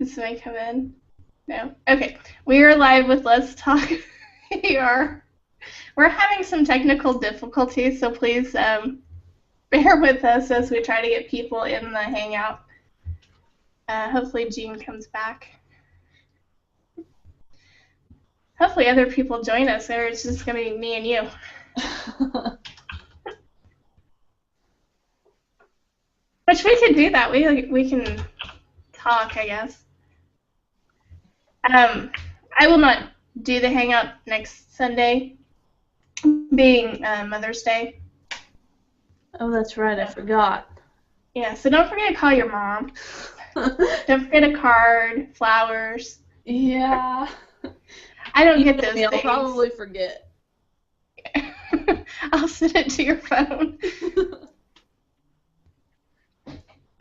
Did somebody come in? No? Okay. We are live with Let's Talk AR. We're having some technical difficulties, so please bear with us as we try to get people in the Hangout. Hopefully Jean comes back. Hopefully other people join us, or it's just going to be me and you. Which we could do that. We can talk, I guess. I will not do the Hangout next Sunday, being Mother's Day. Oh, that's right. I forgot. Yeah, so don't forget to call your mom. Don't forget a card, flowers. Yeah. I don't get those I'll things. probably forget. I'll send it to your phone.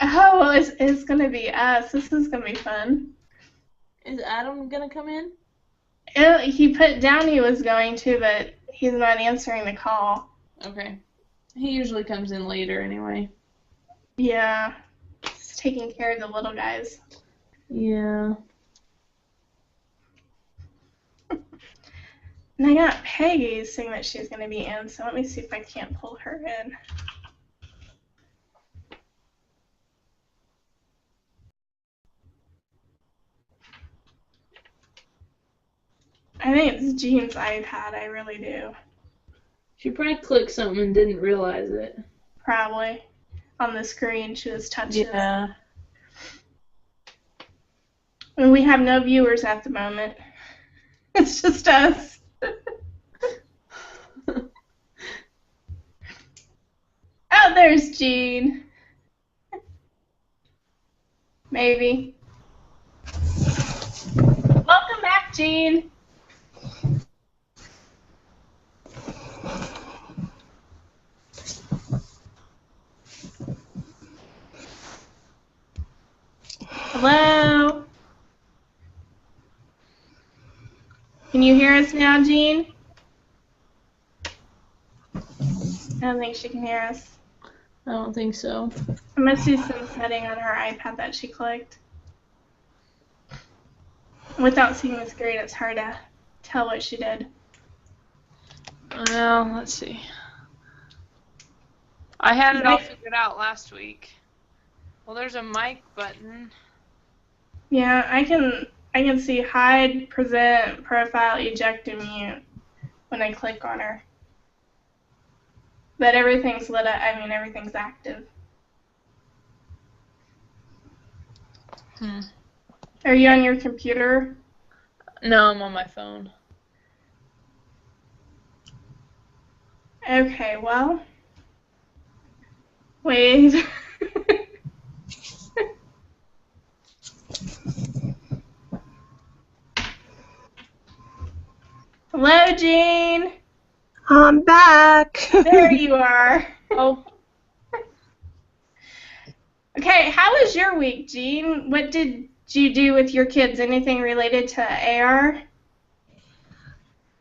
Oh, well, it's going to be us. This is going to be fun. Is Adam going to come in? He put down he was going to, but he's not answering the call. Okay. He usually comes in later anyway. Yeah. He's taking care of the little guys. Yeah. And I got Peggy saying that she's going to be in, so let me see if I can't pull her in. I think it's Jean's iPad, I really do. She probably clicked something and didn't realize it. Probably. On the screen she was touching. Yeah. And we have no viewers at the moment. It's just us. Oh, there's Jean. Maybe. Welcome back, Jean. Hello? Can you hear us now, Jean? I don't think she can hear us. I don't think so. I must see some setting on her iPad that she clicked. Without seeing the screen, it's hard to tell what she did. Well, let's see. I had it all figured out last week. Well, there's a mic button. Yeah, I can see hide, present, profile, eject, and mute when I click on her. But everything's lit up. I mean, everything's active. Are you on your computer? No, I'm on my phone. Okay, well. Wait. Hello, Jean. I'm back. There you are. Oh. Okay, how was your week, Jean? What did you do with your kids? Anything related to AR?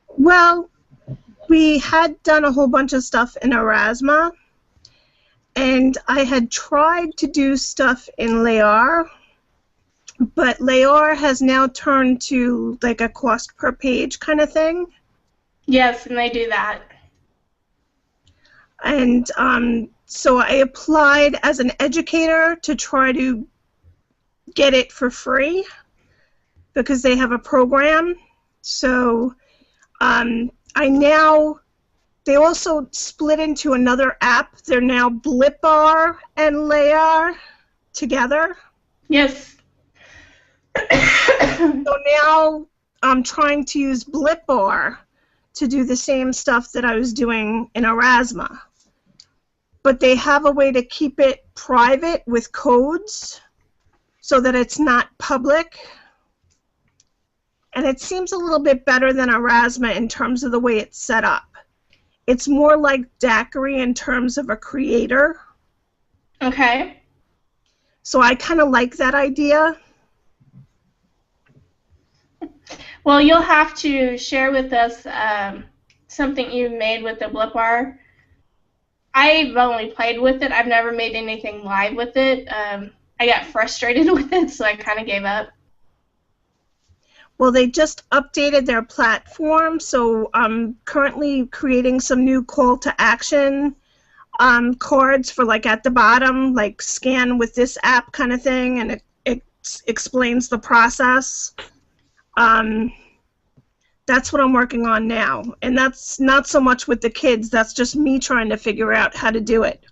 Well, we had done a whole bunch of stuff in Erasmus, and I had tried to do stuff in Layar, but Layar has now turned to like a cost per page kind of thing. Yes, and they do that. And so I applied as an educator to try to get it for free because they have a program. So they also split into another app. They're now Blipbar and Layar together. Yes. So now I'm trying to use Blipbar to do the same stuff that I was doing in Erasmus. But they have a way to keep it private with codes so that it's not public. And it seems a little bit better than Erasmus in terms of the way it's set up. It's more like Daiquiri in terms of a creator. Okay. So I kind of like that idea. Well, you'll have to share with us something you made with the Blipbar. I've only played with it. I've never made anything live with it. I got frustrated with it, so I kind of gave up. Well, they just updated their platform, so I'm currently creating some new call to action cards for like at the bottom, like scan with this app kind of thing, and it explains the process. That's what I'm working on now, and that's not so much with the kids. That's just me trying to figure out how to do it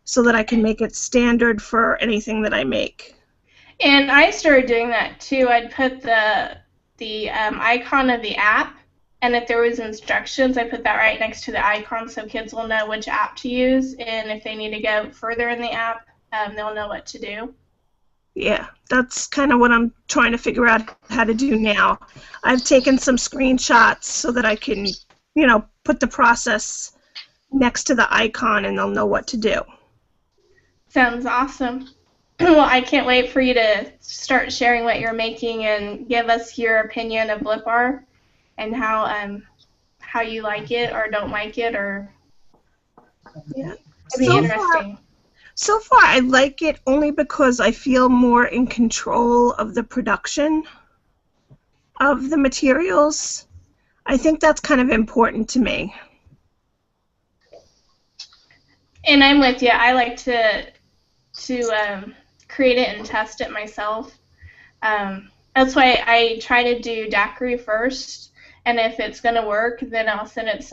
so that I can make it standard for anything that I make. And I started doing that too. I'd put the icon of the app, and if there was instructions, I put that right next to the icon so kids will know which app to use, and if they need to go further in the app, they'll know what to do. Yeah, that's kind of what I'm trying to figure out how to do now. I've taken some screenshots so that I can, put the process next to the icon and they'll know what to do. Sounds awesome. Well, I can't wait for you to start sharing what you're making and give us your opinion of Blipar and how you like it or don't like it, or Yeah. it'd be interesting. So far, I like it only because I feel more in control of the production of the materials. I think that's kind of important to me. And I'm with you. I like to create it and test it myself. That's why I try to do daiquiri first, and if it's going to work, then I'll send it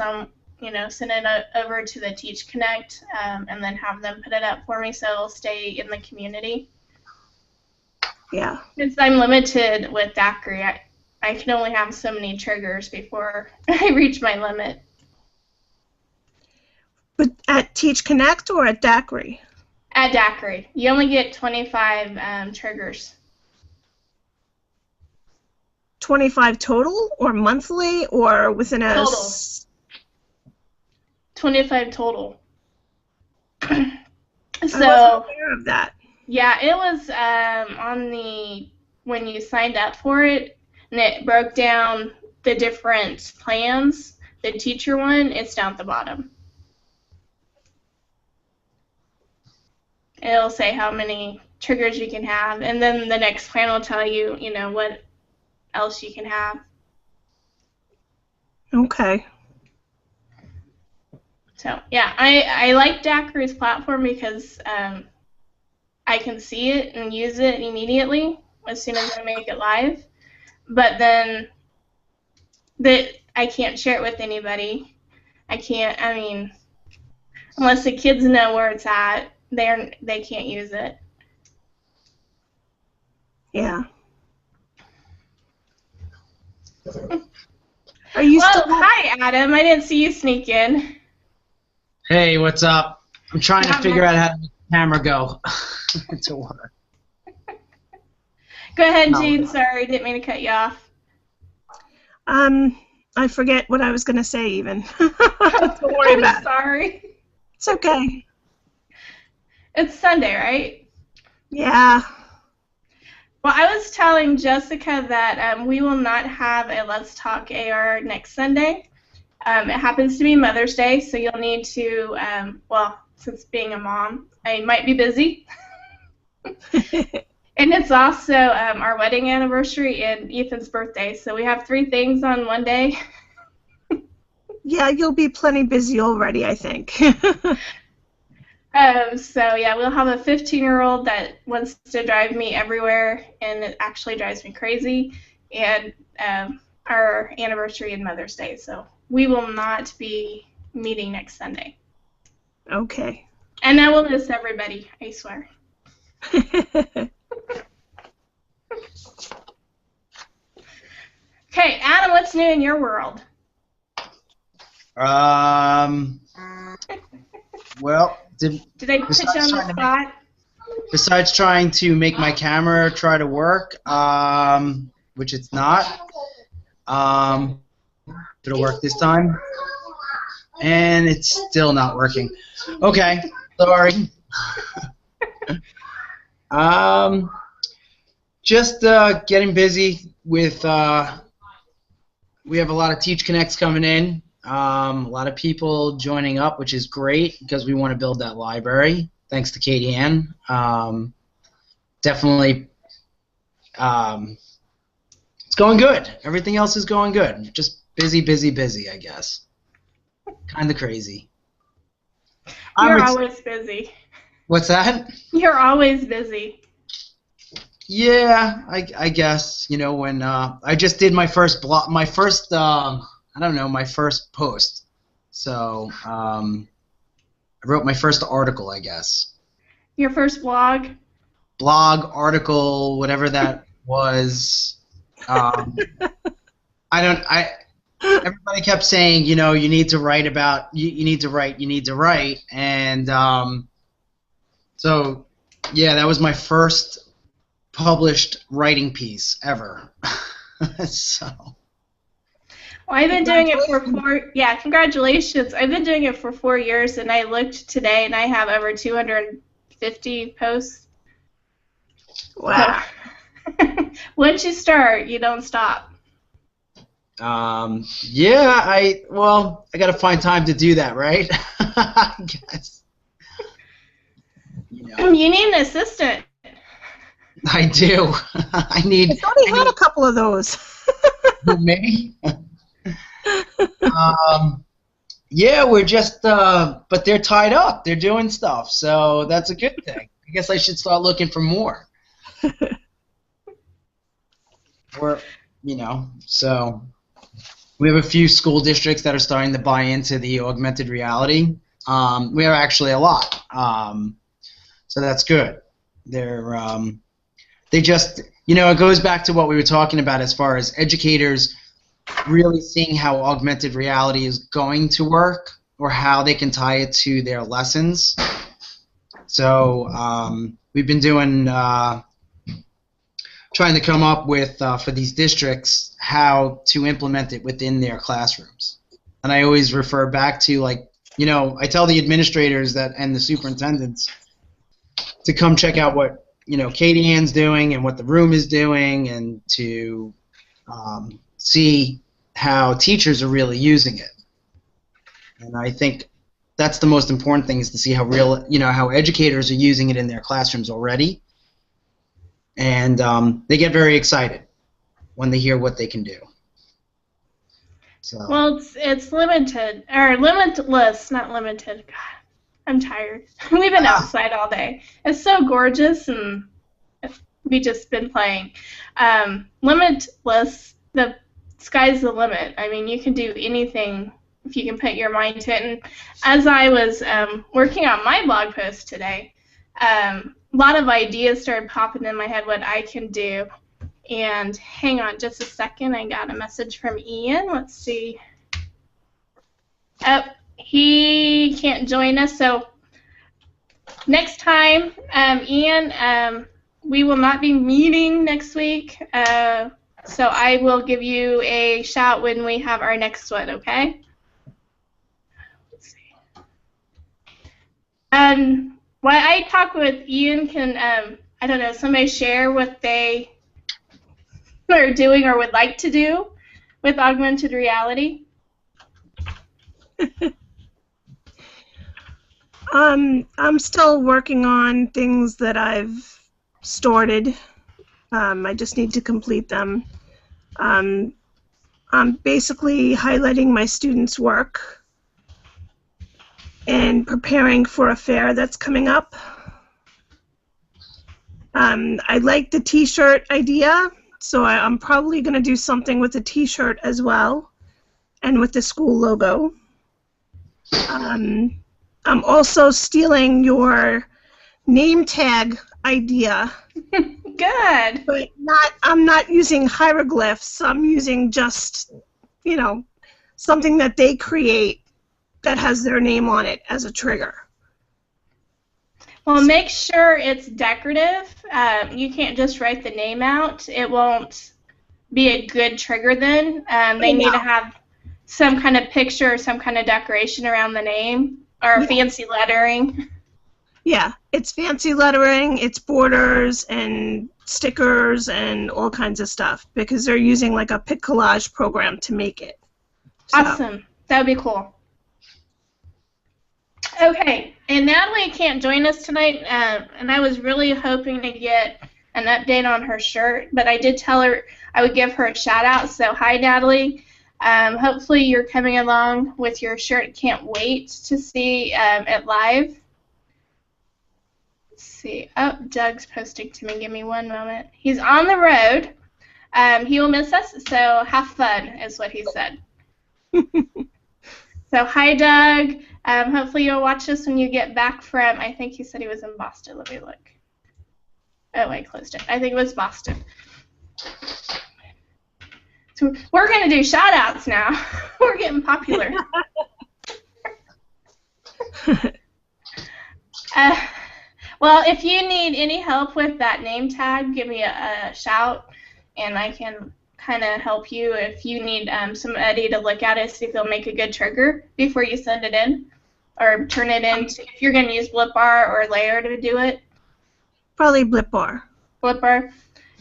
over to the Teach Connect, and then have them put it up for me so it'll stay in the community. Yeah. Because I'm limited with daiquiri. I can only have so many triggers before I reach my limit. But at Teach Connect or at daiquiri? At daiquiri, you only get 25 triggers. 25 total, or monthly, or within a... Total. 25 total. So, I wasn't aware of that. Yeah, it was on when you signed up for it, and it broke down the different plans. The teacher one, it's down at the bottom. It'll say how many triggers you can have, and then the next plan will tell you, what else you can have. Okay. So, yeah, I like daiquiri's platform because I can see it and use it immediately as soon as I make it live. But then I can't share it with anybody. Unless the kids know where it's at, they can't use it. Yeah. Are you hi, Adam. I didn't see you sneak in. Hey, what's up? I'm trying to figure out how to make the camera go to work. Go ahead, Gene. Sorry, didn't mean to cut you off. I forget what I was going to say even. Don't worry about it. Sorry. It's okay. It's Sunday, right? Yeah. Well, I was telling Jessica that we will not have a Let's Talk AR next Sunday. It happens to be Mother's Day, so you'll need to, since being a mom, I might be busy. And it's also our wedding anniversary and Ethan's birthday, so we have 3 things on one day. Yeah, you'll be plenty busy already, I think. So, yeah, we'll have a 15-year-old that wants to drive me everywhere, and it actually drives me crazy, and our anniversary and Mother's Day, so we will not be meeting next Sunday. Okay. And I will miss everybody, I swear. Okay, Adam, what's new in your world? Well, Did I put you on the spot? Besides trying to make my camera try to work, which it's not, it'll work this time, and it's still not working. Okay, sorry. Just getting busy with. We have a lot of Teach Connects coming in. A lot of people joining up, which is great because we want to build that library. Thanks to Katie Ann. Definitely, It's going good. Everything else is going good. Just busy, busy, busy, I guess. Kind of crazy. You're always busy. What's that? You're always busy. Yeah, I guess, you know, when I just did my first my first post. So I wrote my first article, I guess. Your first blog? Blog, article, whatever that was. Everybody kept saying, you know, you need to write about, you need to write, and so yeah, that was my first published writing piece ever. So. Well, I've been doing it for congratulations. I've been doing it for 4 years, and I looked today, and I have over 250 posts. Wow. Once you start, you don't stop. Yeah, I got to find time to do that, right? I guess. You know. You need an assistant. I do. I had a couple of those. Maybe. Yeah, we're just, but they're tied up. They're doing stuff, so that's a good thing. I guess I should start looking for more. Or, you know, so we have a few school districts that are starting to buy into the augmented reality. We have actually a lot, so that's good. They just, you know, it goes back to what we were talking about as far as educators really seeing how augmented reality is going to work or how they can tie it to their lessons. So we've been doing, trying to come up with, for these districts, how to implement it within their classrooms. And I always refer back to, like, you know, I tell the administrators that and the superintendents to come check out what, you know, Katie Ann's doing and what the room is doing, and to see how teachers are really using it. And I think that's the most important thing, is to see how how educators are using it in their classrooms already. And they get very excited when they hear what they can do. So. Well, it's limited, or limitless, not limited. God, I'm tired. We've been outside all day. It's so gorgeous, and we just been playing. Limitless, the sky's the limit. I mean, you can do anything if you can put your mind to it. And as I was working on my blog post today, a lot of ideas started popping in my head what I can do. And hang on just a second, I got a message from Ian. Let's see. Oh, he can't join us, so next time, Ian, we will not be meeting next week, so I will give you a shout when we have our next one, okay? Let's see. While I talk with Ian, can, I don't know, somebody share what they are doing or would like to do with augmented reality? I'm still working on things that I've started. I just need to complete them. I'm basically highlighting my students' work and preparing for a fair that's coming up. I like the t-shirt idea, so I'm probably going to do something with the t-shirt as well, and with the school logo. I'm also stealing your name tag idea. Good. But I'm not using hieroglyphs. I'm using just, you know, something that they create that has their name on it as a trigger. Well, make sure it's decorative. You can't just write the name out. It won't be a good trigger then. They need to have some kind of picture or some kind of decoration around the name, or fancy lettering. Yeah, it's fancy lettering, it's borders and stickers and all kinds of stuff, because they're using like a pic collage program to make it. So. Awesome. That would be cool. Okay, and Natalie can't join us tonight, and I was really hoping to get an update on her shirt, but I did tell her I would give her a shout out. So hi, Natalie. Hopefully you're coming along with your shirt. Can't wait to see it live. Let's see. Oh, Doug's posting to me. Give me one moment. He's on the road. He will miss us, so have fun, is what he said. So hi, Doug. Hopefully you'll watch this when you get back from, I think he said he was in Boston. Let me look. Oh, I closed it. I think it was Boston. So we're going to do shout-outs now. We're getting popular. Well, if you need any help with that name tag, give me a shout, and I can kind of help you if you need somebody to look at it, see if they'll make a good trigger before you send it in, or turn it into, if you're going to use Blip Bar or Layer to do it. Probably Blip Bar. Blip Bar.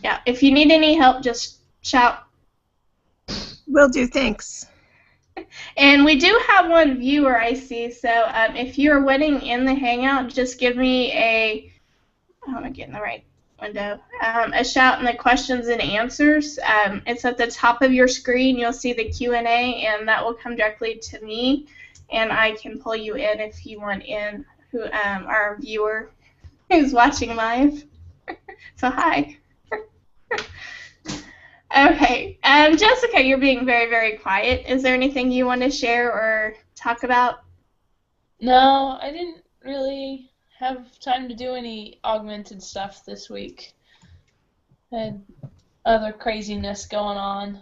Yeah, if you need any help, just shout. Will do, thanks. And we do have one viewer I see, so if you're waiting in the Hangout, just give me a, I want to get in the right window, a shout in the questions and answers. It's at the top of your screen. You'll see the Q&A, and that will come directly to me, and I can pull you in if you want in, who our viewer who's watching live. So hi. Okay, Jessica, you're being very, very quiet. Is there anything you want to share or talk about? No, I didn't really have time to do any augmented stuff this week. I had other craziness going on.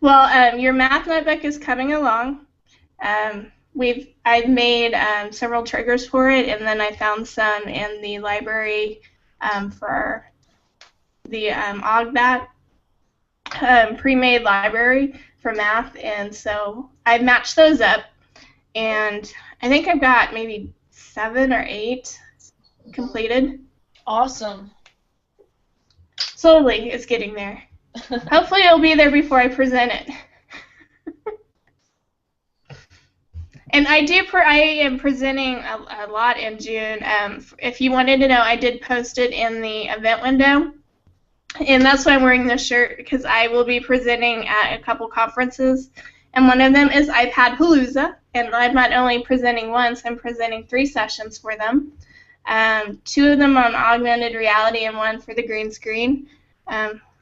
Well, your math notebook is coming along. I've made several triggers for it, and then I found some in the library for the Augbat pre-made library for math, and so I've matched those up, and I think I've got maybe 7 or 8 completed. Awesome. Slowly, it's getting there. Hopefully it'll be there before I present it. And I am presenting a lot in June. If you wanted to know, I did post it in the event window. And that's why I'm wearing this shirt, because I will be presenting at a couple conferences. And one of them is iPad Palooza. And I'm not only presenting once, I'm presenting 3 sessions for them. 2 of them on augmented reality and 1 for the green screen.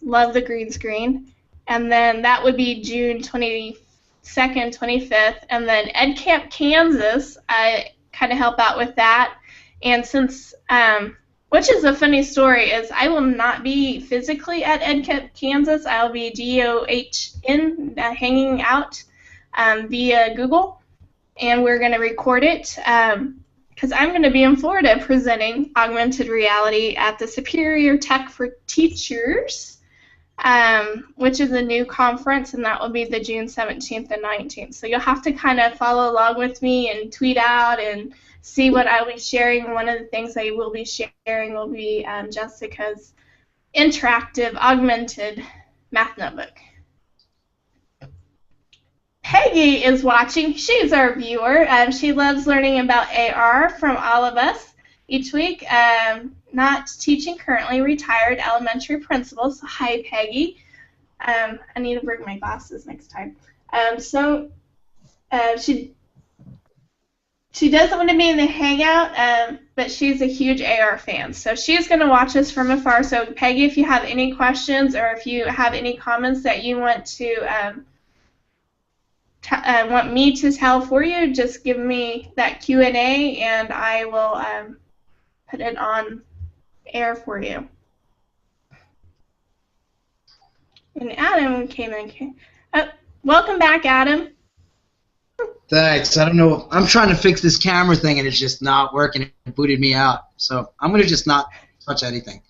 Love the green screen. And then that would be June 22nd, 25th. And then EdCamp Kansas, I kind of help out with that. And since, which is a funny story, is I will not be physically at EdCamp Kansas. I'll be GOHN, hanging out via Google. And we're going to record it because I'm going to be in Florida presenting augmented reality at the Superior Tech for Teachers, which is a new conference, and that will be the June 17th and 19th. So you'll have to kind of follow along with me and tweet out and see what I'll be sharing. One of the things I will be sharing will be Jessica's interactive augmented math notebook. Peggy is watching. She's our viewer. She loves learning about AR from all of us each week. Not teaching currently, retired elementary principal. So hi, Peggy. I need to bring my glasses next time. She doesn't want to be in the Hangout, but she's a huge AR fan. So she's going to watch us from afar. So Peggy, if you have any questions or if you have any comments that you want to want me to tell for you, just give me that Q&A and I will put it on air for you. And Adam came in. Welcome back, Adam. Thanks. I don't know. I'm trying to fix this camera thing, and it's just not working. It booted me out. So I'm going to just not touch anything.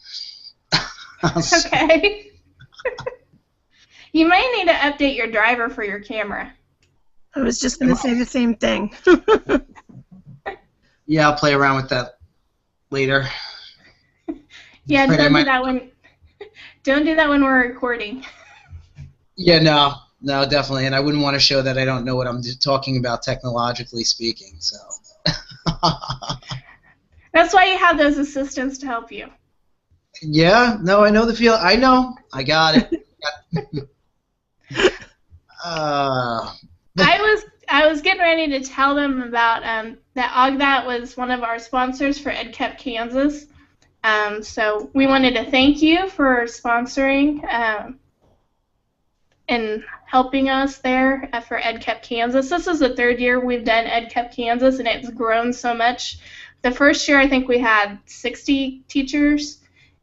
Okay. You may need to update your driver for your camera. I was just going to say the same thing. Yeah, I'll play around with that later. Yeah, don't do that when. Don't do that when we're recording. Yeah, no, definitely, and I wouldn't want to show that I don't know what I'm talking about technologically speaking. So. That's why you have those assistants to help you. Yeah, no, I know the feel. I know. I got it. uh, I was getting ready to tell them about that Augvat was one of our sponsors for EdCap Kansas. So we wanted to thank you for sponsoring and helping us there for EdCap Kansas. This is the third year we've done EdCap Kansas, and it's grown so much. The first year, I think we had 60 teachers,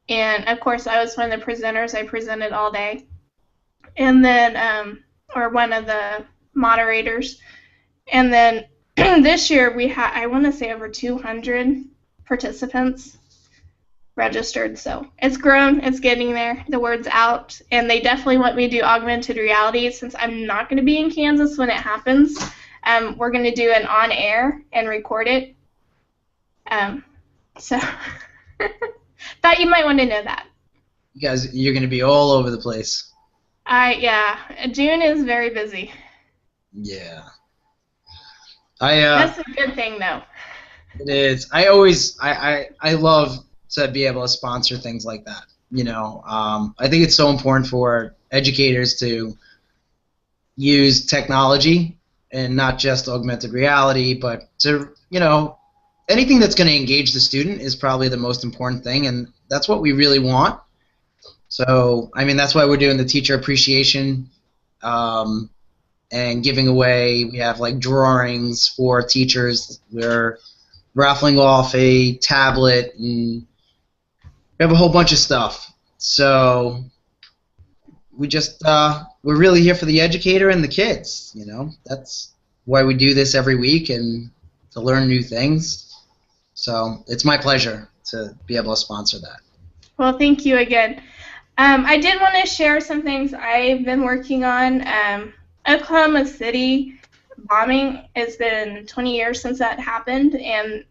and of course, I was one of the presenters. I presented all day, and then, or one of the moderators. And then this year we had, I want to say, over 200 participants registered. So it's grown, it's getting there, the word's out, and they definitely want me to do augmented reality. Since I'm not going to be in Kansas when it happens, we're going to do an on-air and record it. So thought you might want to know that. you guys, you're going to be all over the place. Yeah, June is very busy. Yeah. That's a good thing, though. It is. I love to be able to sponsor things like that. I think it's so important for educators to use technology and not just augmented reality, but to, anything that's going to engage the student is probably the most important thing, and that's what we really want. So, I mean, that's why we're doing the teacher appreciation and giving away. We have like drawings for teachers. We're raffling off a tablet, and we have a whole bunch of stuff. So we just we're really here for the educator and the kids. That's why we do this every week, and to learn new things. So it's my pleasure to be able to sponsor that. Well, thank you again. I did want to share some things I've been working on. Oklahoma City bombing, it's been 20 years since that happened, and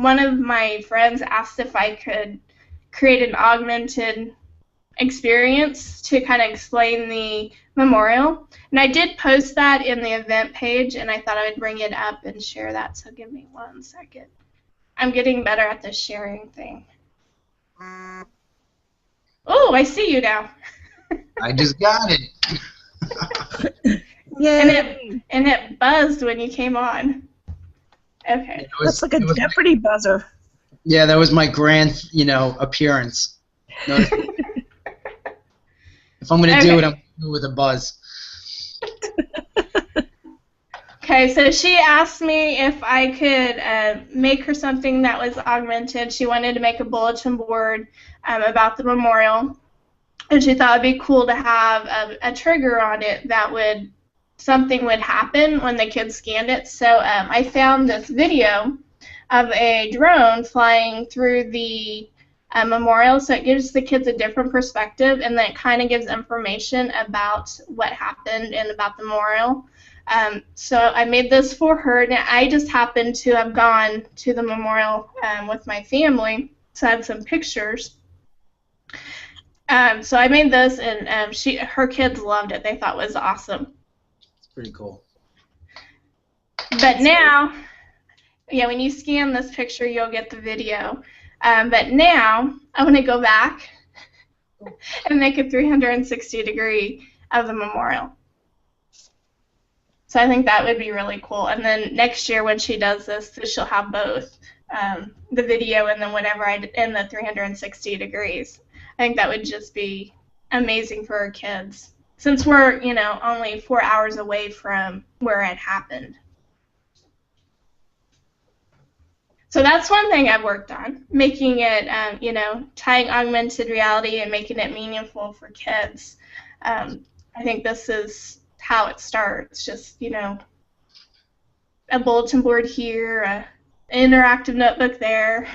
one of my friends asked if I could create an augmented experience to kind of explain the memorial. And I did post that in the event page, and I thought I would bring it up and share that, so give me 1 second. I'm getting better at the sharing thing. Oh, I see you now. I just got it. Yay! And it buzzed when you came on. Okay. That's like a Jeopardy buzzer. Yeah, that was my grand, appearance. If I'm going to do it, I'm going to do it with a buzz. Okay, so she asked me if I could make her something that was augmented. She wanted to make a bulletin board about the memorial, and she thought it'd be cool to have a trigger on it that something would happen when the kids scanned it. So I found this video of a drone flying through the memorial, so it gives the kids a different perspective, and then it kind of gives information about what happened and about the memorial. So I made this for her, and I just happened to have gone to the memorial with my family, so I had some pictures. So I made this, and her kids loved it. They thought it was awesome. It's pretty cool. But now, yeah, when you scan this picture, you'll get the video. But now, I want to go back and make a 360-degree of the memorial. So I think that would be really cool. And then next year when she does this, she'll have both the video and then whenever in the 360 degrees. I think that would just be amazing for her kids, since we're, only 4 hours away from where it happened. So that's one thing I've worked on, making it, tying augmented reality and making it meaningful for kids. I think this is how it starts, just, a bulletin board here, an interactive notebook there.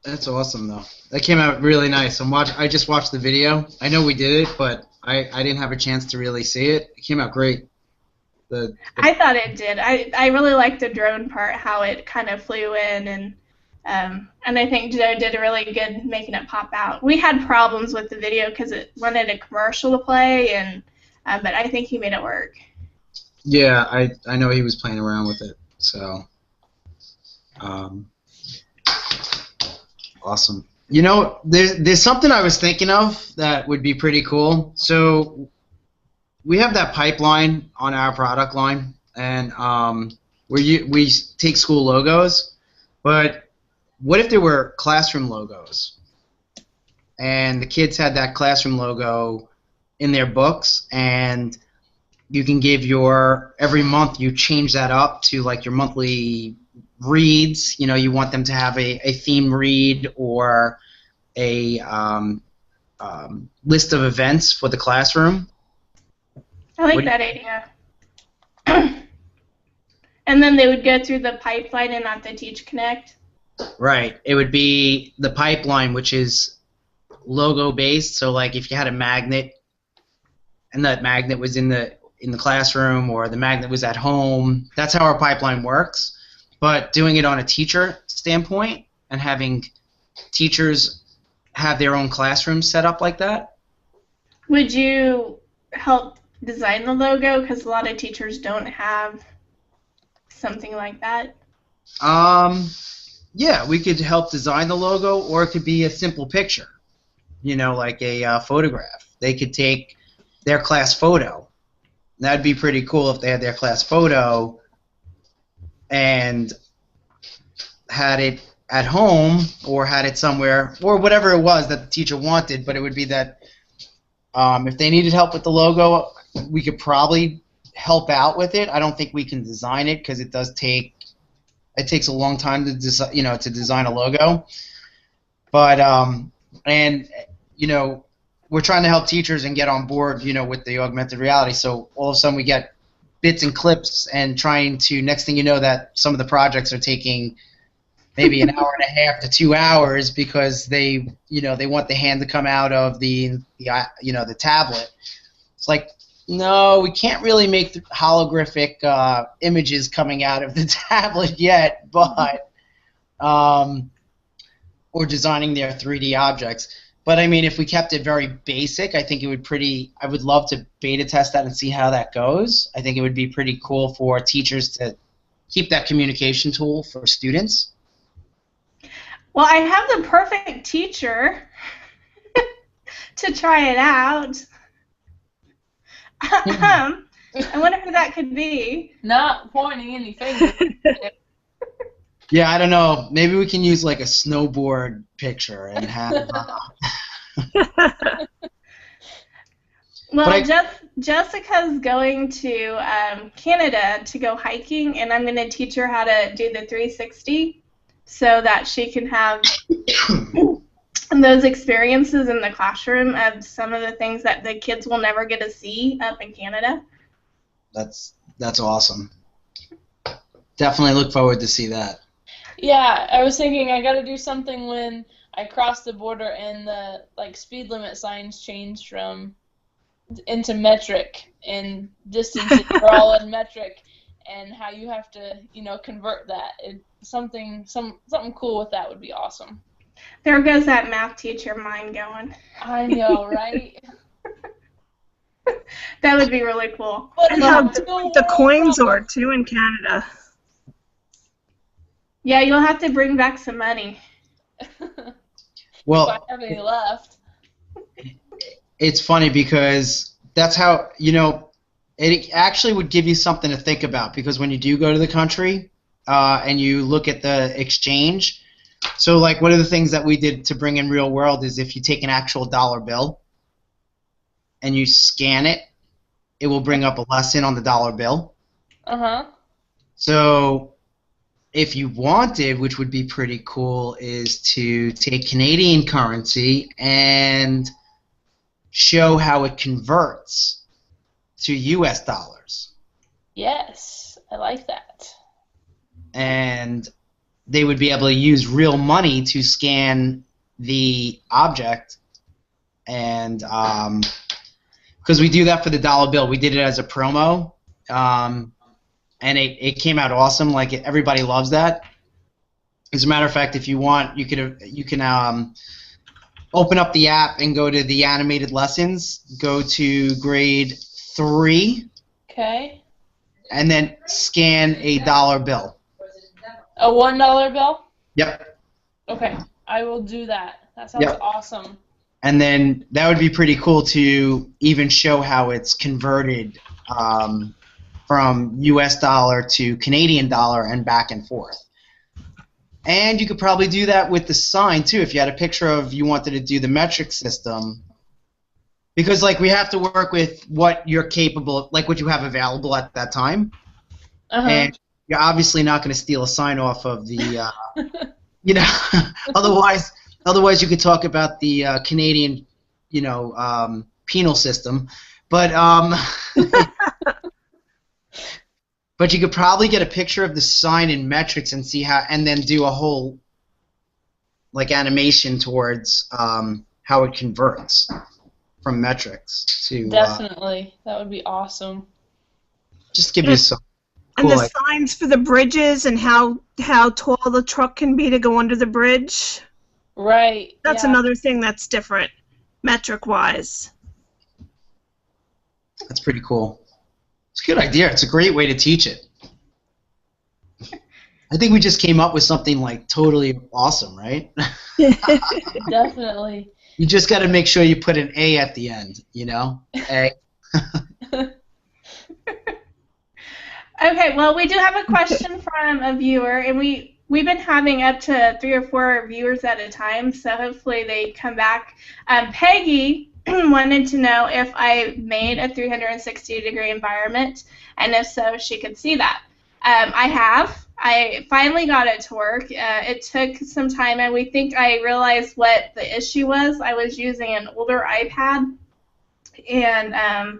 That's awesome, though. That came out really nice. I just watched the video. I know we did it, but I didn't have a chance to really see it. It came out great. I thought it did. I really liked the drone part, how it kind of flew in, and I think Joe did a really good making it pop out. We had problems with the video because it wanted a commercial to play, but I think he made it work. Yeah, I know he was playing around with it. So, Awesome. You know, there's something I was thinking of that would be pretty cool. So we have that pipeline on our product line, and we take school logos, but what if there were classroom logos, and the kids had that classroom logo in their books, and you can give every month you change that up to like your monthly reads. You know, you want them to have a theme read or a list of events for the classroom. I like that idea. And then they would go through the pipeline and not the Teach Connect. Right. It would be the pipeline, which is logo based. So like if you had a magnet and that magnet was in the classroom or the magnet was at home, that's how our pipeline works. But doing it on a teacher standpoint and having teachers have their own classrooms set up like that. Would you help design the logo? Because a lot of teachers don't have something like that. Yeah, we could help design the logo, or it could be a simple picture, you know, like a photograph. They could take their class photo. That'd be pretty cool if they had their class photo and had it at home or had it somewhere or whatever it was that the teacher wanted, but it would be that if they needed help with the logo, we could probably help out with it. I don't think we can design it because it takes a long time to design a logo. But and you know, we're trying to help teachers and get on board, you know, with the augmented reality. So all of a sudden we get bits and clips and trying to, next thing you know, that some of the projects are taking maybe an hour and a half to 2 hours because they want the hand to come out of the tablet. It's like, no, we can't really make the holographic images coming out of the tablet yet, but or designing their 3D objects. But I mean, if we kept it very basic, I think it would I would love to beta test that and see how that goes. I think it would be pretty cool for teachers to keep that communication tool for students. Well, I have the perfect teacher to try it out. I wonder who that could be. Not pointing any fingers. Yeah, I don't know. Maybe we can use like a snowboard picture and have. Well, Jessica's going to Canada to go hiking, and I'm going to teach her how to do the 360 so that she can have those experiences in the classroom of some of the things that the kids will never get to see up in Canada. That's awesome. Definitely look forward to see that. Yeah, I was thinking I got to do something when I crossed the border and the speed limit signs changed into metric and distances are all in metric, and how you have to convert that. Something cool with that would be awesome. There goes that math teacher mind going. I know, right? That would be really cool. And how different the coins are too in Canada. Yeah, you'll have to bring back some money. Well, if I have any left. It's funny because that's how, it actually would give you something to think about, because when you do go to the country and you look at the exchange, so like one of the things that we did to bring in real world is if you take an actual dollar bill and you scan it, it will bring up a lesson on the dollar bill. Uh-huh. So if you wanted, which would be pretty cool, is to take Canadian currency and show how it converts to US dollars. Yes, I like that. And they would be able to use real money to scan the object, and because we do that for the dollar bill, we did it as a promo, and it came out awesome. Like everybody loves that. As a matter of fact, if you want, you can open up the app and go to the animated lessons. Go to grade 3. Okay. And then scan a dollar bill. A $1 bill? Yep. Okay, I will do that. That sounds Yep. awesome. And then that would be pretty cool to even show how it's converted from US dollar to Canadian dollar and back and forth. And you could probably do that with the sign too if you had a picture of you wanted to do the metric system. Because like we have to work with what you're capable of, like what you have available at that time. Uh-huh. And you're obviously not going to steal a sign off of the, you know, otherwise you could talk about the Canadian, you know, penal system. But but you could probably get a picture of the sign in metrics and see how, and then do a whole like animation towards how it converts from metrics to Definitely. That would be awesome. just give you some And cool the signs for the bridges and how tall the truck can be to go under the bridge. Right. That's yeah. another thing that's different, metric-wise. That's pretty cool. It's a good idea. It's a great way to teach it. I think we just came up with something like totally awesome, right? Definitely. You just got to make sure you put an A at the end, you know? A. Okay, well, we do have a question from a viewer, and we've been having up to 3 or 4 viewers at a time, so hopefully they come back. Peggy wanted to know if I made a 360-degree environment, and if so, she could see that. I have. I finally got it to work. It took some time, and we think I realized what the issue was. I was using an older iPad, and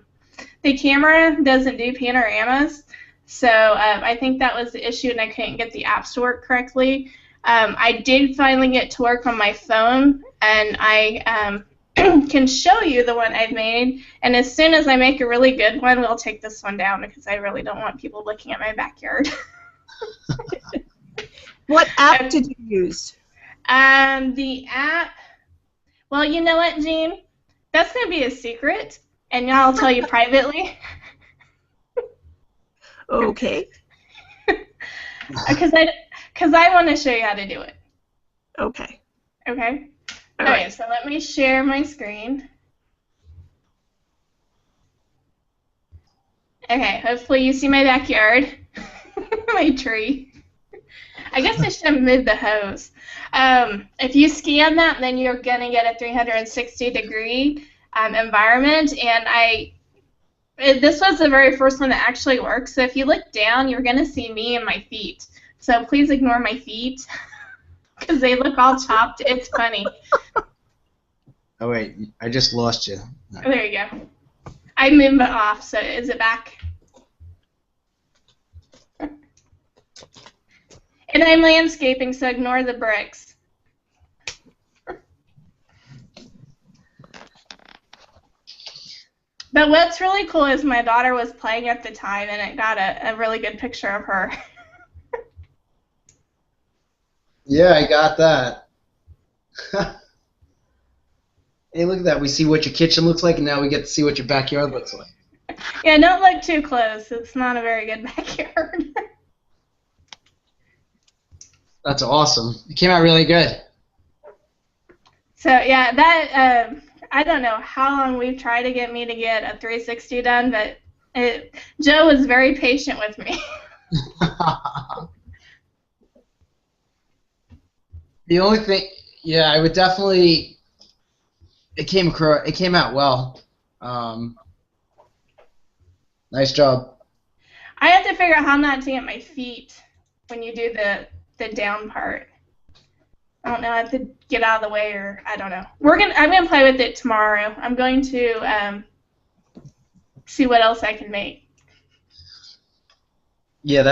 the camera doesn't do panoramas. So I think that was the issue, and I couldn't get the apps to work correctly. I did finally get to work on my phone, and I can show you the one I've made. And as soon as I make a really good one, we'll take this one down because I really don't want people looking at my backyard. What app did you use? The app, well, you know what, Jean? That's going to be a secret, and I'll tell you privately. Okay. Because I want to show you how to do it. Okay. Okay? All Okay, right. so let me share my screen. Okay, hopefully you see my backyard. My tree. I guess I should have moved the hose. If you scan that, then you're going to get a 360-degree environment, and this was the very first one that actually worked. So if you look down, you're going to see me and my feet. So please ignore my feet because they look all chopped. It's funny. Oh, wait. I just lost you. Oh, there you go. I moved it off, so is it back? And I'm landscaping, so ignore the bricks. But what's really cool is my daughter was playing at the time, and it got a really good picture of her. Yeah, I got that. Hey, look at that. We see what your kitchen looks like, and now we get to see what your backyard looks like. Yeah, don't look too close. It's not a very good backyard. That's awesome. It came out really good. So yeah, that I don't know how long we've tried to get me to get a 360 done, but Joe was very patient with me. The only thing, yeah, I would definitely. It came out well. Nice job. I have to figure out how not to get my feet when you do the down part. I don't know. I have to get out of the way, or I don't know. I'm gonna play with it tomorrow. I'm going to see what else I can make. Yeah,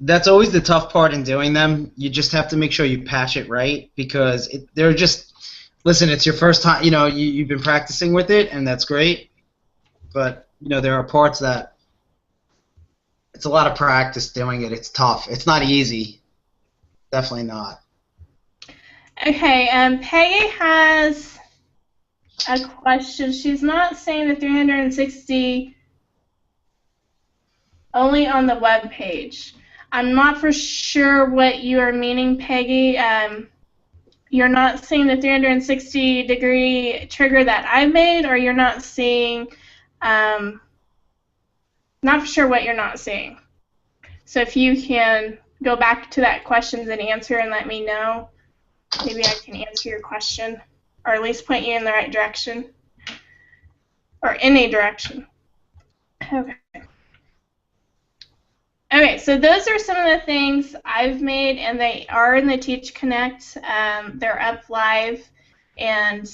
that's always the tough part in doing them. You just have to make sure you patch it right because they're just. Listen, it's your first time. You know, you've been practicing with it, and that's great. But you know, there are parts that it's a lot of practice doing it. It's tough. It's not easy. Definitely not. Okay, Peggy has a question. She's not saying the 360 only on the web page. I'm not for sure what you are meaning, Peggy. You're not seeing the 360-degree trigger that I made, or you're not seeing, not for sure what you're not seeing. So if you can go back to that questions and answer and let me know, maybe I can answer your question, or at least point you in the right direction, or in a direction. Okay. Okay, so those are some of the things I've made, and they are in the Teach Connect. They're up live, and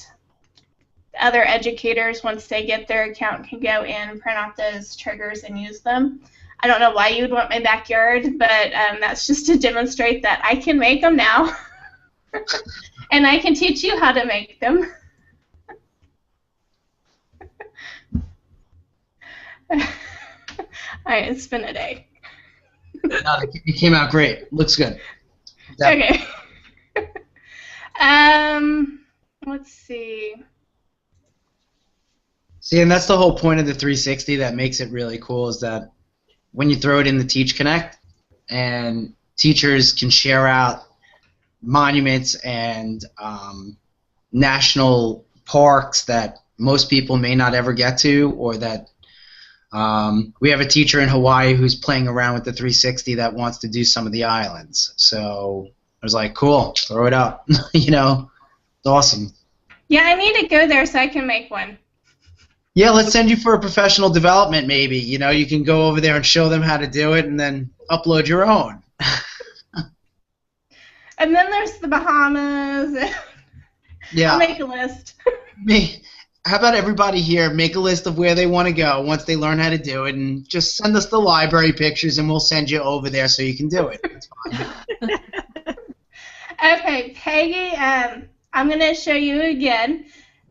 other educators, once they get their account, can go in, print out those triggers, and use them. I don't know why you would want my backyard, but that's just to demonstrate that I can make them now, and I can teach you how to make them. All right, it's been a day. No, it came out great. Looks good. Okay. Let's see. See, and that's the whole point of the 360 that makes it really cool, is that when you throw it in the Teach Connect, and teachers can share out monuments and national parks that most people may not ever get to, or that we have a teacher in Hawaii who's playing around with the 360 that wants to do some of the islands. So I was like, cool, throw it up. You know, it's awesome. Yeah, I need to go there so I can make one. Yeah, let's send you for a professional development maybe. You know, you can go over there and show them how to do it and then upload your own. And then there's the Bahamas. Yeah. I'll make a list. How about everybody here make a list of where they want to go once they learn how to do it, and just send us the library pictures and we'll send you over there so you can do it. It's fine. Okay, Peggy, I'm going to show you again.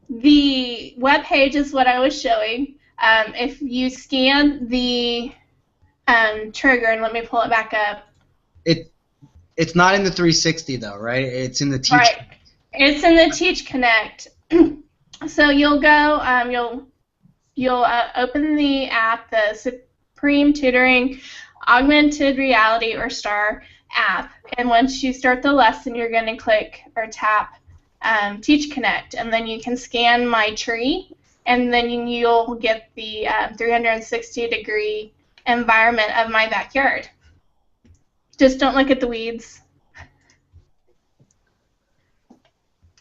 The web page is what I was showing. If you scan the trigger, and let me pull it back up. It's not in the 360 though, right? It's in the Teach. Right. It's in the Teach Connect. So you'll go, you'll open the app, the Supreme Tutoring Augmented Reality or STAR app, and once you start the lesson, you're going to click or tap Teach Connect, and then you can scan my tree, and then you'll get the 360-degree environment of my backyard. Just don't look at the weeds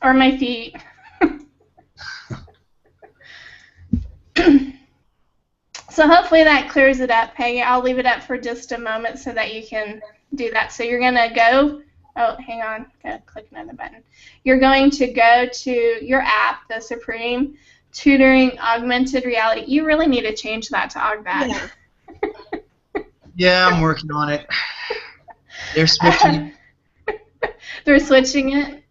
or my feet. So hopefully that clears it up, Peggy. I'll leave it up for just a moment so that you can do that. So you're going to go, oh, hang on, gotta click another button. You're going to go to your app, the Supreme Tutoring Augmented Reality. You really need to change that to Augbat. Yeah. Yeah, I'm working on it. They're switching it. They're switching it?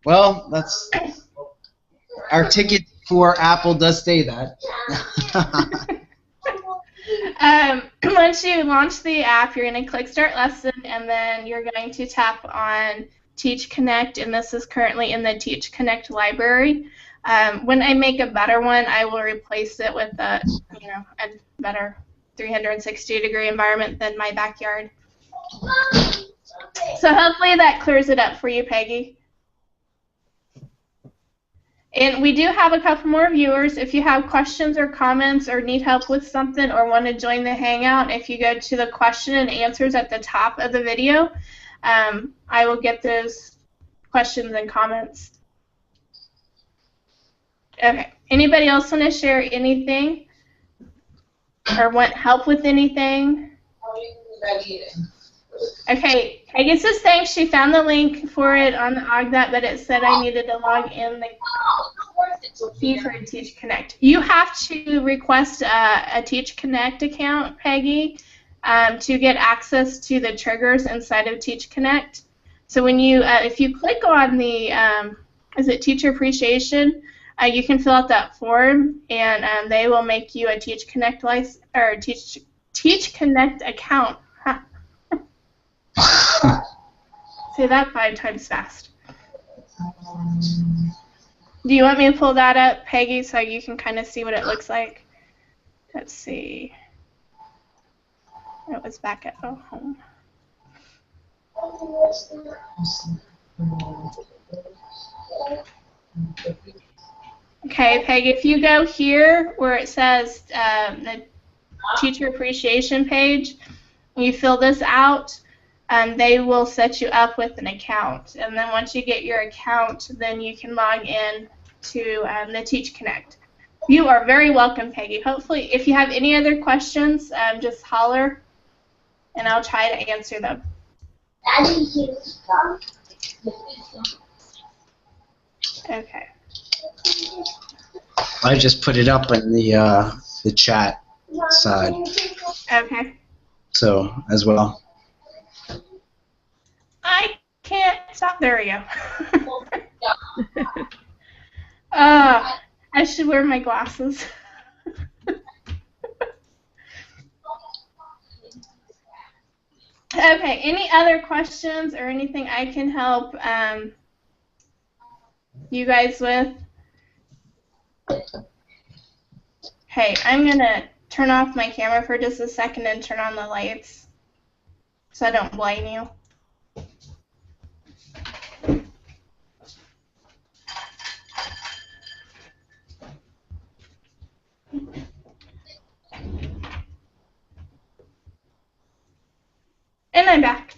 Well, that's our ticket for Apple does say that. Once you launch the app, you're going to click Start Lesson, and then you're going to tap on Teach Connect, and this is currently in the Teach Connect library. When I make a better one, I will replace it with a better 360-degree environment than my backyard. So hopefully that clears it up for you, Peggy. And we do have a couple more viewers. If you have questions or comments or need help with something or want to join the Hangout, if you go to the question and answers at the top of the video, I will get those questions and comments. Okay. Anybody else want to share anything or want help with anything? Okay, Peggy says thanks. She found the link for it on the Augmented, but it said I needed to log in the key for a Teach Connect. You have to request a Teach Connect account, Peggy, to get access to the triggers inside of Teach Connect. So when you, if you click on the, is it Teacher Appreciation? You can fill out that form, and they will make you a Teach Connect Teach Connect account. Say that 5 times fast. Do you want me to pull that up, Peggy, so you can kind of see what it looks like? Let's see. It was back at home. Okay, Peg, if you go here where it says the teacher appreciation page, you fill this out, they will set you up with an account. And then once you get your account, then you can log in to the Teach Connect. You are very welcome, Peggy. Hopefully, if you have any other questions, just holler, and I'll try to answer them. Okay. I just put it up in the chat side, Okay. so as well. I can't stop. There we go. I should wear my glasses. Okay, any other questions or anything I can help you guys with? Hey, I'm going to turn off my camera for just a second and turn on the lights so I don't blind you. And I'm back.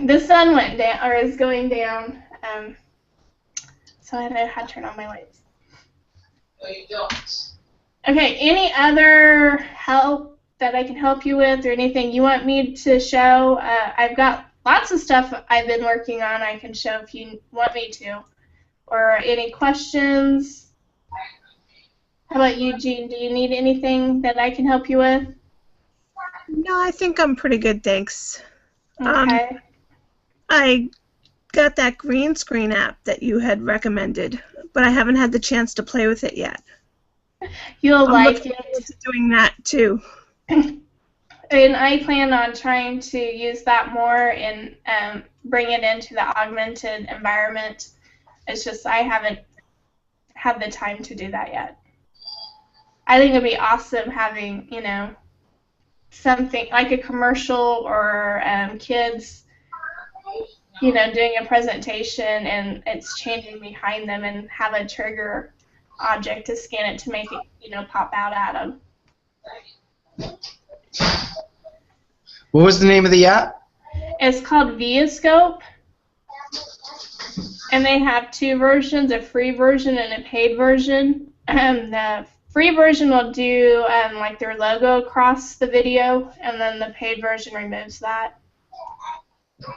The sun went down, or is going down, so I had to turn on my lights. No, you don't. Okay, any other help that I can help you with or anything you want me to show? I've got lots of stuff I've been working on I can show if you want me to. Or any questions? How about you, Jean? Do you need anything that I can help you with? No, I think I'm pretty good, thanks. Okay. I got that green screen app that you had recommended, but I haven't had the chance to play with it yet. You'll I'm like looking forward it. to doing that too. And I plan on trying to use that more and bring it into the augmented environment. It's just I haven't had the time to do that yet. I think it'd be awesome having, you know, something like a commercial or kids, you know, doing a presentation and it's changing behind them and have a trigger object to scan it to make it, you know, pop out at them. What was the name of the app? It's called Viascope, and they have two versions, a free version and a paid version. The free version will do like their logo across the video, and then the paid version removes that.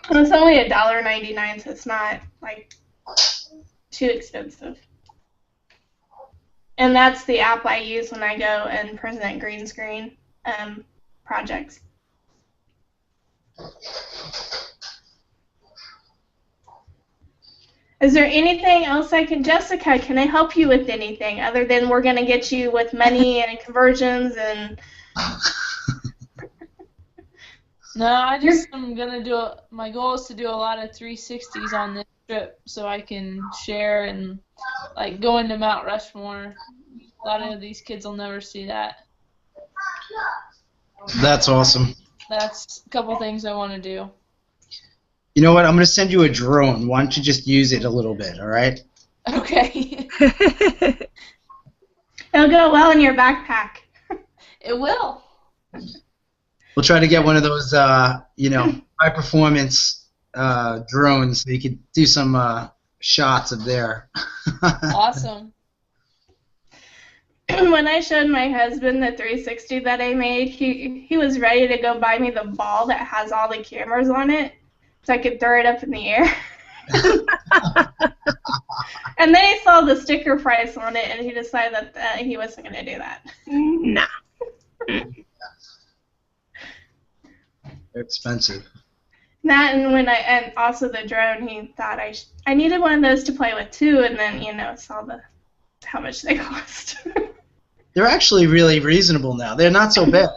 And it's only $1.99, so it's not like too expensive. And that's the app I use when I go and present green screen projects. Is there anything else I can, Jessica, can I help you with anything other than we're going to get you with money and conversions and... No, I just am gonna do. My goal is to do a lot of 360s on this trip, so I can share and like go into Mount Rushmore. A lot of these kids will never see that. That's awesome. That's a couple things I want to do. You know what? I'm going to send you a drone. Why don't you just use it a little bit, all right? Okay. It'll go well in your backpack. It will. We'll try to get one of those, you know, high-performance drones so you could do some shots of there. Awesome. When I showed my husband the 360 that I made, he was ready to go buy me the ball that has all the cameras on it so I could throw it up in the air. And then he saw the sticker price on it and he decided that he wasn't going to do that. Nah. They're expensive. That and also the drone, he thought I needed one of those to play with too, and then saw how much they cost. They're actually really reasonable now. They're not so bad.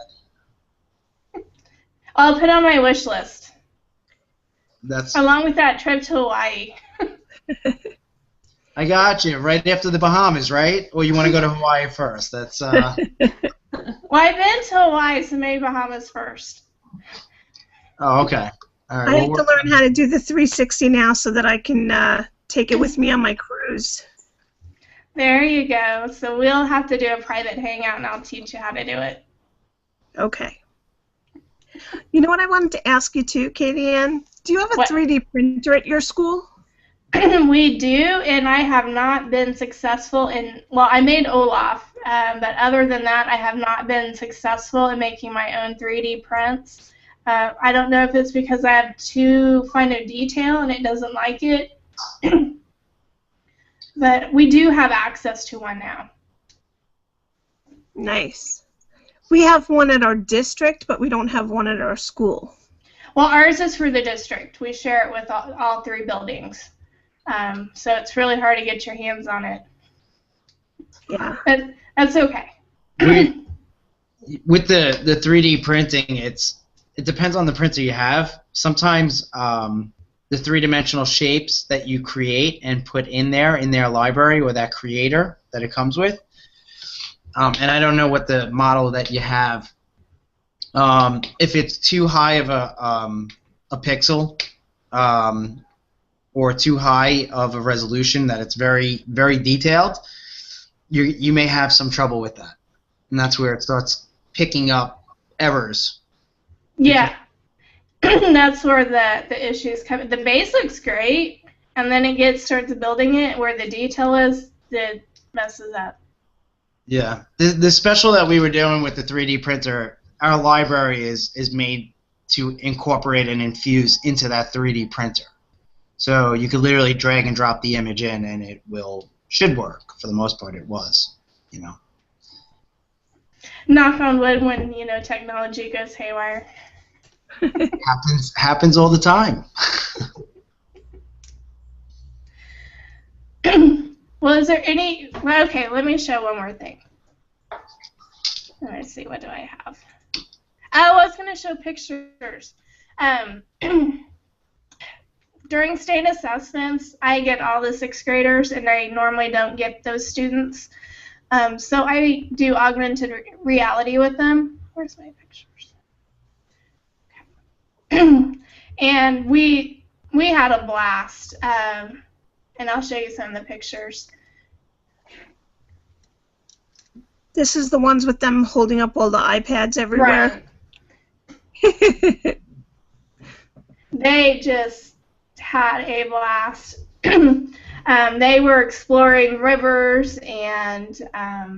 I'll put on my wish list. That's. Along with that trip to Hawaii. I got you. Right after the Bahamas, right? Or you want to go to Hawaii first? That's. Well, I've been to Hawaii, so maybe Bahamas first. Oh, okay. All right. I Well, have to learn how to do the 360 now so that I can take it with me on my cruise. There you go. So we'll have to do a private hangout, and I'll teach you how to do it. Okay. You know what I wanted to ask you too, Katie Ann? Do you have a What? 3D printer at your school? We do, and I have not been successful in, well, I made Olaf, but other than that, I have not been successful in making my own 3D prints. I don't know if it's because I have too fine of detail and it doesn't like it, but we do have access to one now. Nice. We have one at our district, but we don't have one at our school. Well, ours is for the district. We share it with all 3 buildings. So it's really hard to get your hands on it. Yeah. But that's okay. with the 3D printing, it depends on the printer you have. Sometimes the 3-dimensional shapes that you create and put in their library or that creator that it comes with, and I don't know what the model that you have. If it's too high of a pixel, or too high of a resolution that it's very, very detailed, you may have some trouble with that. And that's where it starts picking up errors. Yeah. That's where the issues come. The base looks great, and then it starts building it where the detail is, it messes up. Yeah. The special that we were doing with the 3D printer, our library is made to incorporate and infuse into that 3D printer. So you could literally drag and drop the image in, and it should work. For the most part, it was, you know. Knock on wood when, technology goes haywire. Happens all the time. Well, is there any... Okay, let me show one more thing. Let me see, what do I have? Oh, I was going to show pictures. During state assessments, I get all the 6th graders, and I normally don't get those students. So I do augmented reality with them. Where's my pictures? Okay. And we had a blast. And I'll show you some of the pictures. This is the ones with them holding up all the iPads everywhere. Right. They just had a blast. They were exploring rivers and a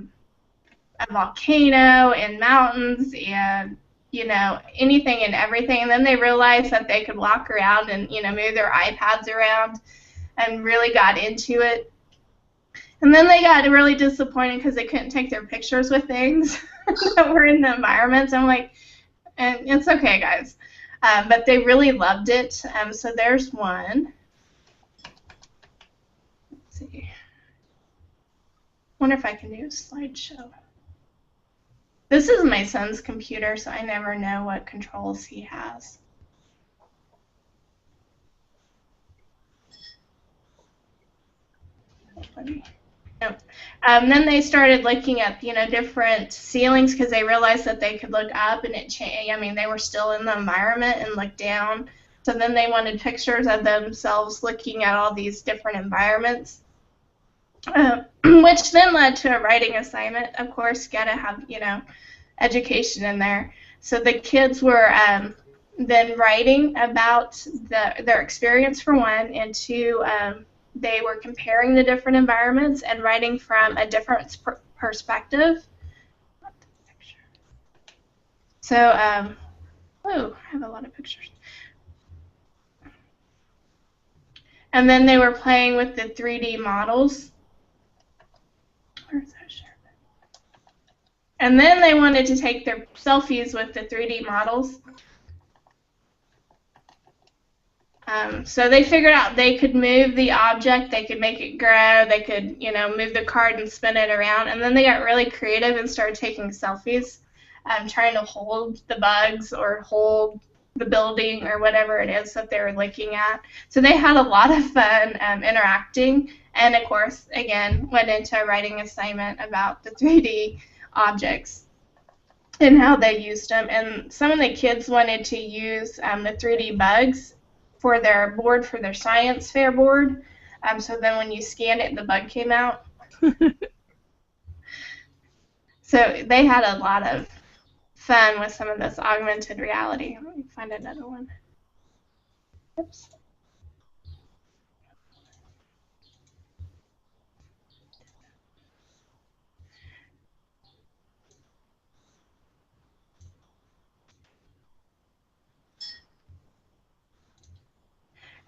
volcano and mountains and, anything and everything. And then they realized that they could walk around and, move their iPads around and really got into it. And then they got really disappointed because they couldn't take their pictures with things that were in the environment. I'm like, and it's okay, guys. But they really loved it. So there's one. Let's see. Wonder if I can do a slideshow. This is my son's computer, so I never know what controls he has. Funny. No. Then they started looking at different ceilings because they realized that they could look up and it changed. I mean, they were still in the environment and look down. So then they wanted pictures of themselves looking at all these different environments, which then led to a writing assignment. Of course, got to have education in there. So the kids were then writing about their experience for one, and two. They were comparing the different environments and writing from a different perspective. So, oh, I have a lot of pictures. And then they were playing with the 3D models. Where's that shirt? And then they wanted to take their selfies with the 3D models. So they figured out they could move the object, they could make it grow, they could, move the card and spin it around. And then they got really creative and started taking selfies, trying to hold the bugs or hold the building or whatever it is that they were looking at. So they had a lot of fun interacting. And, of course, again, went into a writing assignment about the 3D objects. and how they used them. And some of the kids wanted to use the 3D bugs for their board, for their science fair board. So then when you scanned it, the bug came out. So they had a lot of fun with some of this augmented reality. Let me find another one. Oops.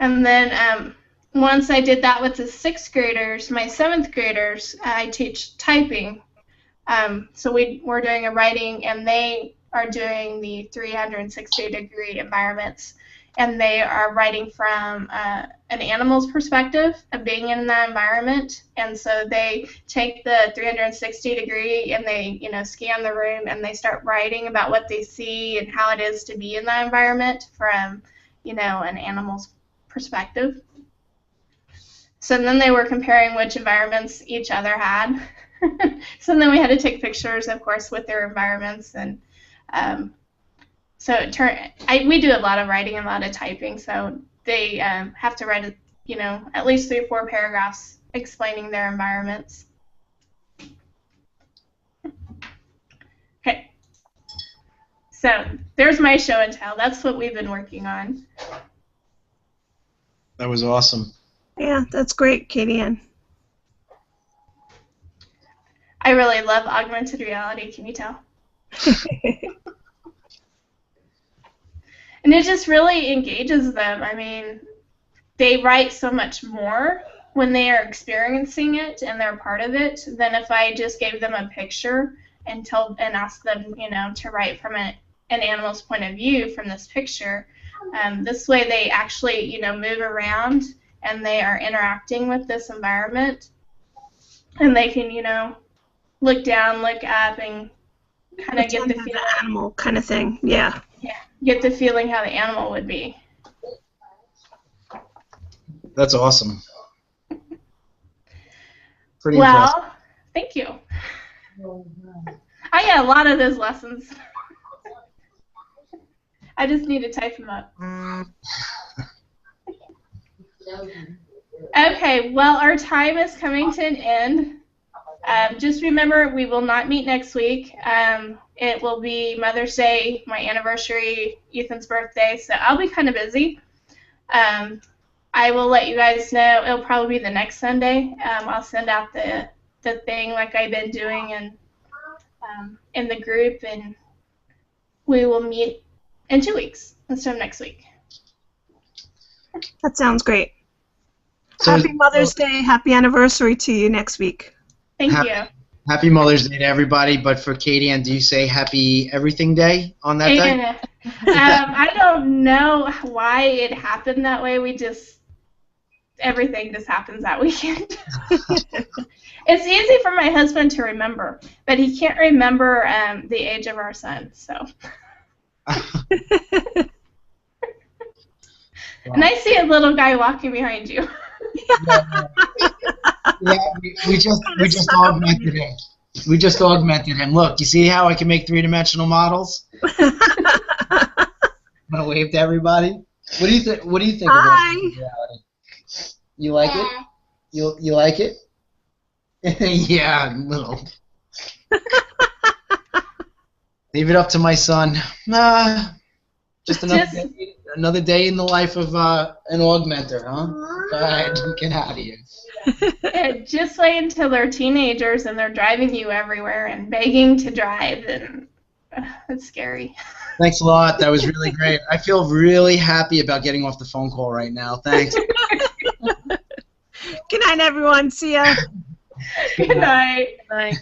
And then once I did that with the 6th graders, my 7th graders, I teach typing. So we're doing a writing, and they are doing the 360-degree environments. And they are writing from an animal's perspective of being in that environment. And so they take the 360-degree and they, scan the room, and they start writing about what they see and how it is to be in that environment from, an animal's perspective. So then they were comparing which environments each other had. So then we had to take pictures, of course, with their environments, and so we do a lot of writing and a lot of typing. So they have to write, at least 3 or 4 paragraphs explaining their environments. Okay. So there's my show and tell. That's what we've been working on. That was awesome. Yeah, that's great, Katie Ann. I really love augmented reality, can you tell? And it just really engages them. I mean, they write so much more when they are experiencing it and they're part of it than if I just gave them a picture and asked them, to write from an animal's point of view from this picture. This way they actually, move around and they are interacting with this environment, and they can, look down, look up, and kind of get the feeling. The animal kind of thing, yeah. Yeah, get the feeling how the animal would be. That's awesome. Pretty well, impressive. Thank you. I got a lot of those lessons. I just need to type them up. Okay, well, our time is coming to an end. Just remember, we will not meet next week. It will be Mother's Day, my anniversary, Ethan's birthday, so I'll be kind of busy. I will let you guys know. It'll probably be the next Sunday. I'll send out the thing like I've been doing in the group, and we will meet in 2 weeks instead of next week. That sounds great. So, happy Mother's Day, happy anniversary to you next week. Thank you. Happy Mother's Day to everybody, but for Katie Ann, do you say Happy Everything Day on that day? I don't know why it happened that way. Everything just happens that weekend. It's easy for my husband to remember, but he can't remember the age of our son, so. And I see a little guy walking behind you. Yeah, we just augmented him. We just augmented him. Look, you see how I can make 3-dimensional models? I'm gonna wave to everybody. What do you think? What do you think of this reality? You like it? You like it? Yeah, little. Leave it up to my son. Just another day in the life of an augmenter, huh? Go ahead, get out of here. Yeah, just wait until they're teenagers and they're driving you everywhere and begging to drive, and it's scary. Thanks a lot. That was really great. I feel really happy about getting off the phone call right now. Thanks. Good night, everyone. See ya. Good night. Good night.